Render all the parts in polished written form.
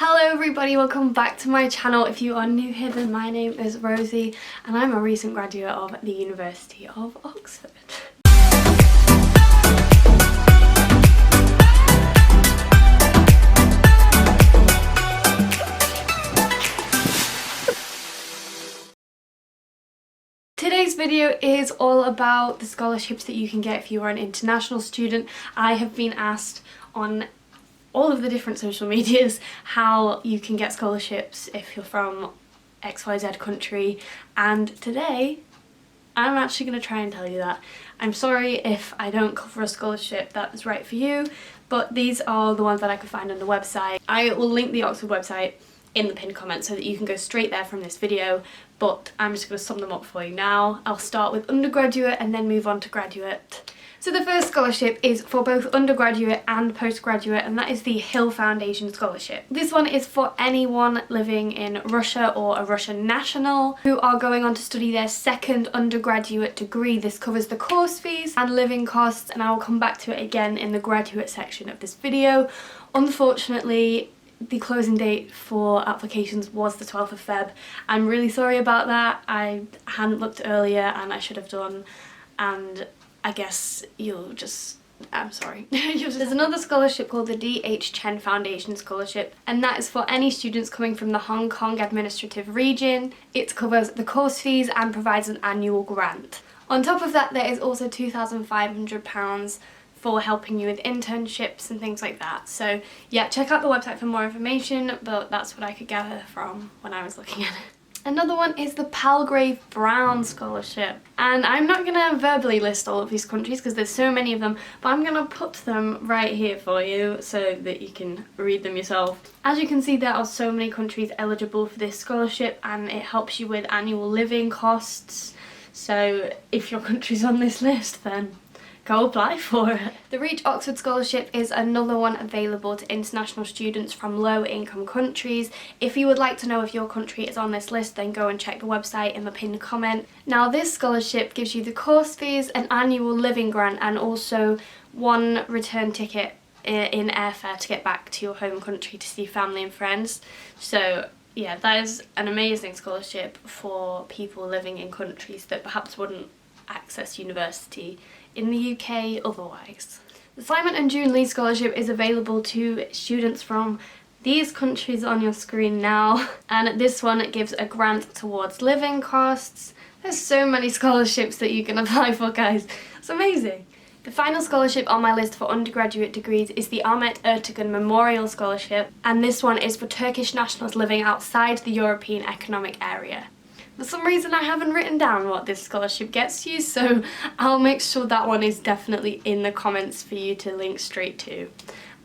Hello everybody, welcome back to my channel. If you are new here, then my name is Rosie and I'm a recent graduate of the University of Oxford. Today's video is all about the scholarships that you can get if you are an international student. I have been asked on all of the different social medias how you can get scholarships if you're from XYZ country, and today I'm actually going to try and tell you that. I'm sorry if I don't cover a scholarship that is right for you, but these are the ones that I could find on the website. I will link the Oxford website in the pinned comment so that you can go straight there from this video, but I'm just going to sum them up for you now. I'll start with undergraduate and then move on to graduate. So the first scholarship is for both undergraduate and postgraduate, and that is the Hill Foundation Scholarship. This one is for anyone living in Russia or a Russian national who are going on to study their second undergraduate degree. This covers the course fees and living costs, and I will come back to it again in the graduate section of this video. Unfortunately, the closing date for applications was the 12th of Feb. I'm really sorry about that. I hadn't looked earlier and I should have done, and I guess I'm sorry. There's another scholarship called the DHN Foundation Scholarship, and that is for any students coming from the Hong Kong administrative region. It covers the course fees and provides an annual grant. On top of that, there is also £2,500 for helping you with internships and things like that. So yeah, check out the website for more information, but that's what I could gather from when I was looking at it. Another one is the Palgrave Brown Scholarship, and I'm not going to verbally list all of these countries because there's so many of them, but I'm going to put them right here for you so that you can read them yourself. As you can see, there are so many countries eligible for this scholarship, and it helps you with annual living costs. So if your country's on this list, then go apply for it. The Reach Oxford Scholarship is another one available to international students from low income countries. If you would like to know if your country is on this list, then go and check the website in the pinned comment. Now this scholarship gives you the course fees, an annual living grant, and also one return ticket in airfare to get back to your home country to see family and friends. So yeah, that is an amazing scholarship for people living in countries that perhaps wouldn't access university in the UK otherwise. The Simon and Joon Lee Scholarship is available to students from these countries on your screen now, and this one gives a grant towards living costs. There's so many scholarships that you can apply for, guys. It's amazing. The final scholarship on my list for undergraduate degrees is the Ahmet Ertegun Memorial Scholarship, and this one is for Turkish nationals living outside the European Economic Area. For some reason I haven't written down what this scholarship gets you, so I'll make sure that one is definitely in the comments for you to link straight to.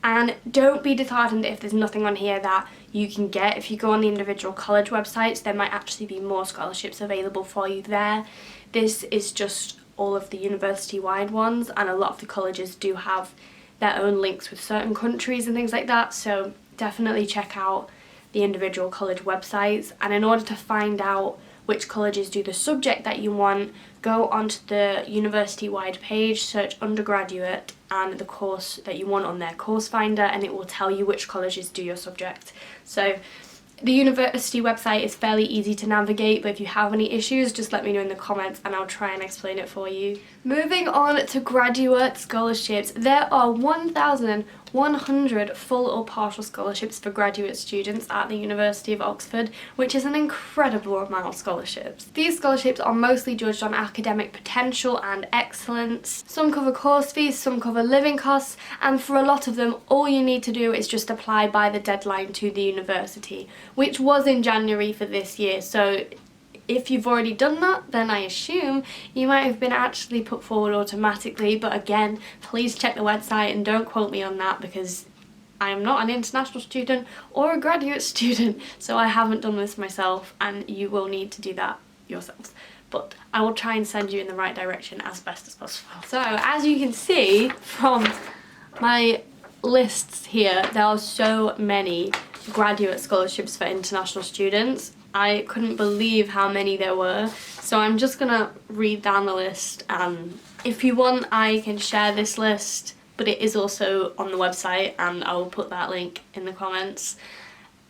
And don't be disheartened if there's nothing on here that you can get. If you go on the individual college websites, there might actually be more scholarships available for you there. This is just all of the university-wide ones, and a lot of the colleges do have their own links with certain countries and things like that, so definitely check out the individual college websites. And in order to find out which colleges do the subject that you want, go onto the university-wide page, search undergraduate and the course that you want on their course finder, and it will tell you which colleges do your subject. So the university website is fairly easy to navigate, but if you have any issues, just let me know in the comments and I'll try and explain it for you. Moving on to graduate scholarships, there are 1,100 full or partial scholarships for graduate students at the University of Oxford, which is an incredible amount of scholarships. These scholarships are mostly judged on academic potential and excellence. Some cover course fees, some cover living costs, and for a lot of them, all you need to do is just apply by the deadline to the university, which was in January for this year. So if you've already done that, then I assume you might have been actually put forward automatically, but again, please check the website and don't quote me on that because I am not an international student or a graduate student, so I haven't done this myself, and you will need to do that yourselves. But I will try and send you in the right direction as best as possible. So as you can see from my lists here, there are so many graduate scholarships for international students. I couldn't believe how many there were, so I'm just gonna read down the list, and if you want I can share this list, but it is also on the website and I will put that link in the comments.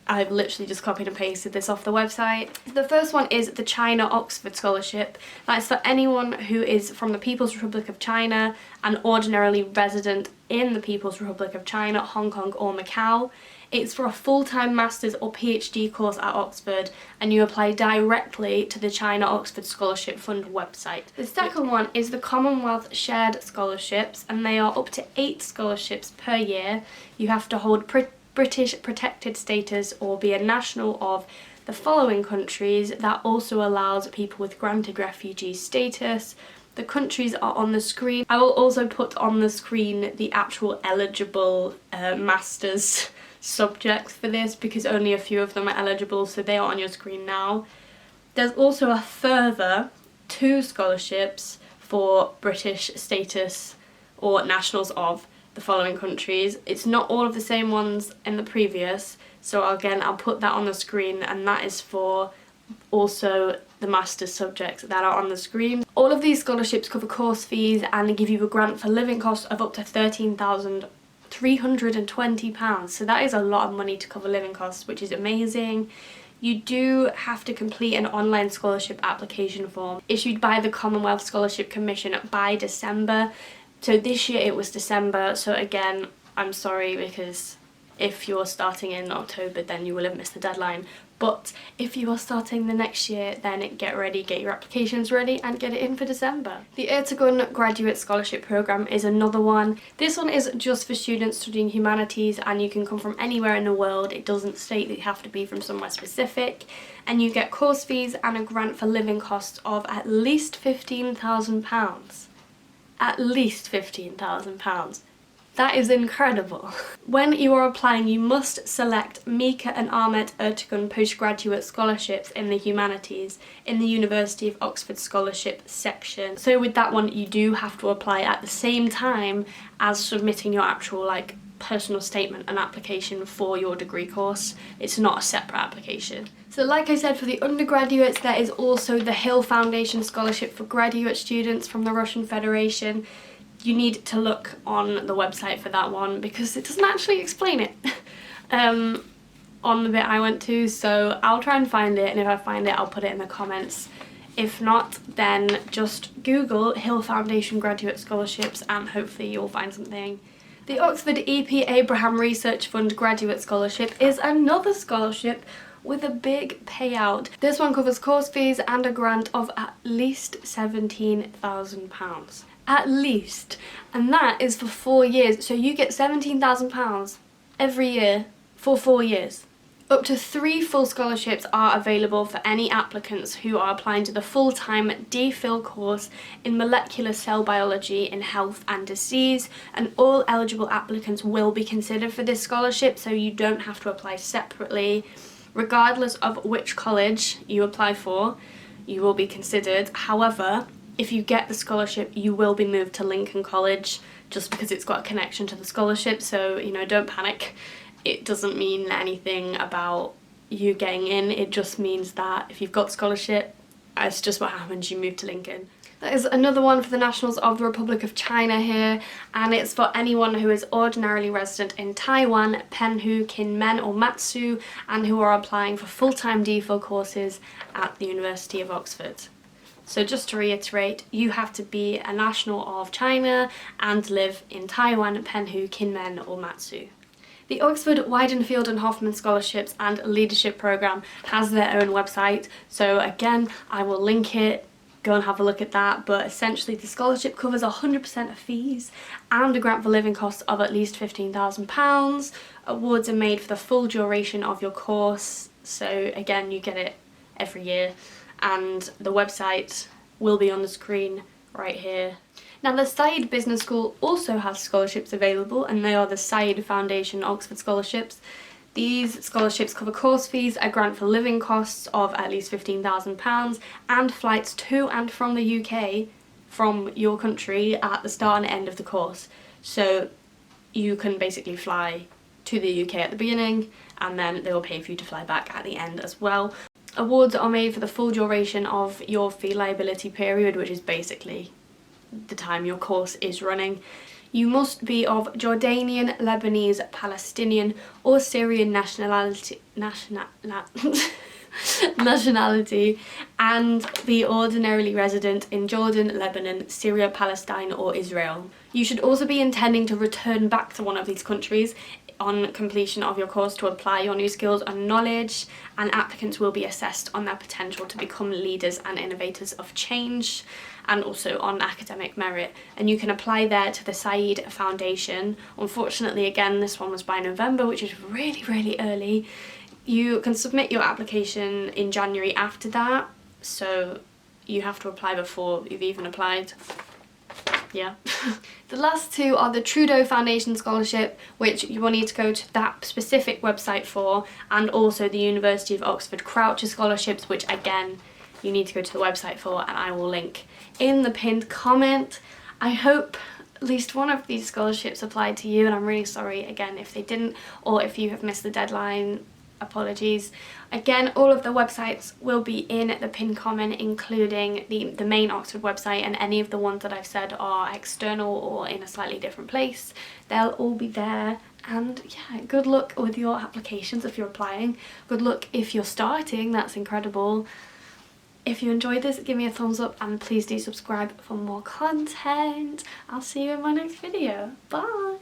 I've literally just copied and pasted this off the website. The first one is the China Oxford Scholarship. That's for anyone who is from the People's Republic of China and ordinarily resident in the People's Republic of China, Hong Kong or Macau. It's for a full-time master's or PhD course at Oxford, and you apply directly to the China Oxford Scholarship Fund website. The second one is the Commonwealth Shared Scholarships, and they are up to 8 scholarships per year. You have to hold British protected status or be a national of the following countries. That also allows people with granted refugee status. The countries are on the screen. I will also put on the screen the actual eligible master's subjects for this, because only a few of them are eligible, so they are on your screen now. There's also a further 2 scholarships for British status or nationals of the following countries. It's not all of the same ones in the previous, so again I'll put that on the screen, and that is for also the master's subjects that are on the screen. All of these scholarships cover course fees and give you a grant for living costs of up to £13,320, so that is a lot of money to cover living costs, which is amazing. You do have to complete an online scholarship application form issued by the Commonwealth Scholarship Commission by December. So this year it was December, so again, I'm sorry, because if you're starting in October then you will have missed the deadline. But if you are starting the next year, then get ready, get your applications ready and get it in for December. The Ertugun Graduate Scholarship Programme is another one. This one is just for students studying humanities, and you can come from anywhere in the world. It doesn't state that you have to be from somewhere specific, and you get course fees and a grant for living costs of at least £15,000. At least £15,000. That is incredible. When you are applying, you must select Mika and Ahmet Ertugun Postgraduate Scholarships in the Humanities in the University of Oxford Scholarship section. So with that one, you do have to apply at the same time as submitting your actual personal statement and application for your degree course. It's not a separate application. So like I said, for the undergraduates, there is also the Hill Foundation Scholarship for graduate students from the Russian Federation. You need to look on the website for that one because it doesn't actually explain it on the bit I went to, so I'll try and find it, and if I find it I'll put it in the comments. If not, then just Google Hill Foundation Graduate Scholarships and hopefully you'll find something. The Oxford E.P. Abraham Research Fund Graduate Scholarship is another scholarship with a big payout. This one covers course fees and a grant of at least £17,000. At least. And that is for 4 years. So you get £17,000 every year for 4 years. Up to 3 full scholarships are available for any applicants who are applying to the full-time DPhil course in molecular cell biology in health and disease, and all eligible applicants will be considered for this scholarship, so you don't have to apply separately. Regardless of which college you apply for, you will be considered. However, if you get the scholarship, you will be moved to Lincoln College just because it's got a connection to the scholarship, so don't panic. It doesn't mean anything about you getting in, it just means that if you've got the scholarship, it's just what happens, you move to Lincoln. That is another one for the nationals of the Republic of China here, and it's for anyone who is ordinarily resident in Taiwan, Penghu, Kinmen or Matsu, and who are applying for full-time DPhil courses at the University of Oxford. So just to reiterate, you have to be a national of China and live in Taiwan, Penghu, Kinmen or Matsu. The Oxford Weidenfeld and Hoffman Scholarships and Leadership Programme has their own website, so again I will link it, go and have a look at that, but essentially the scholarship covers 100% of fees and a grant for living costs of at least £15,000. Awards are made for the full duration of your course, so again you get it every year, and the website will be on the screen right here. Now the Said Business School also has scholarships available, and they are the Said Foundation Oxford Scholarships. These scholarships cover course fees, a grant for living costs of at least £15,000 and flights to and from the UK from your country at the start and end of the course. So you can basically fly to the UK at the beginning and then they will pay for you to fly back at the end as well. Awards are made for the full duration of your fee liability period, which is basically the time your course is running. You must be of Jordanian, Lebanese, Palestinian or Syrian nationality and be ordinarily resident in Jordan, Lebanon, Syria, Palestine or Israel. You should also be intending to return back to one of these countries on completion of your course to apply your new skills and knowledge, and applicants will be assessed on their potential to become leaders and innovators of change, and also on academic merit. And you can apply there to the Said Foundation. Unfortunately, again, this one was by November, which is really early. You can submit your application in January after that, so you have to apply before you've even applied. Yeah. The last two are the Trudeau Foundation Scholarship, which you will need to go to that specific website for, and also the University of Oxford Croucher Scholarships, which again you need to go to the website for, and I will link in the pinned comment. I hope at least one of these scholarships applied to you, and I'm really sorry again if they didn't, or if you have missed the deadline. Apologies. Again, all of the websites will be in the pinned comment, including the main Oxford website, and any of the ones that I've said are external or in a slightly different place. They'll all be there. And yeah, good luck with your applications if you're applying. Good luck if you're starting, that's incredible. If you enjoyed this, give me a thumbs up and please do subscribe for more content. I'll see you in my next video. Bye!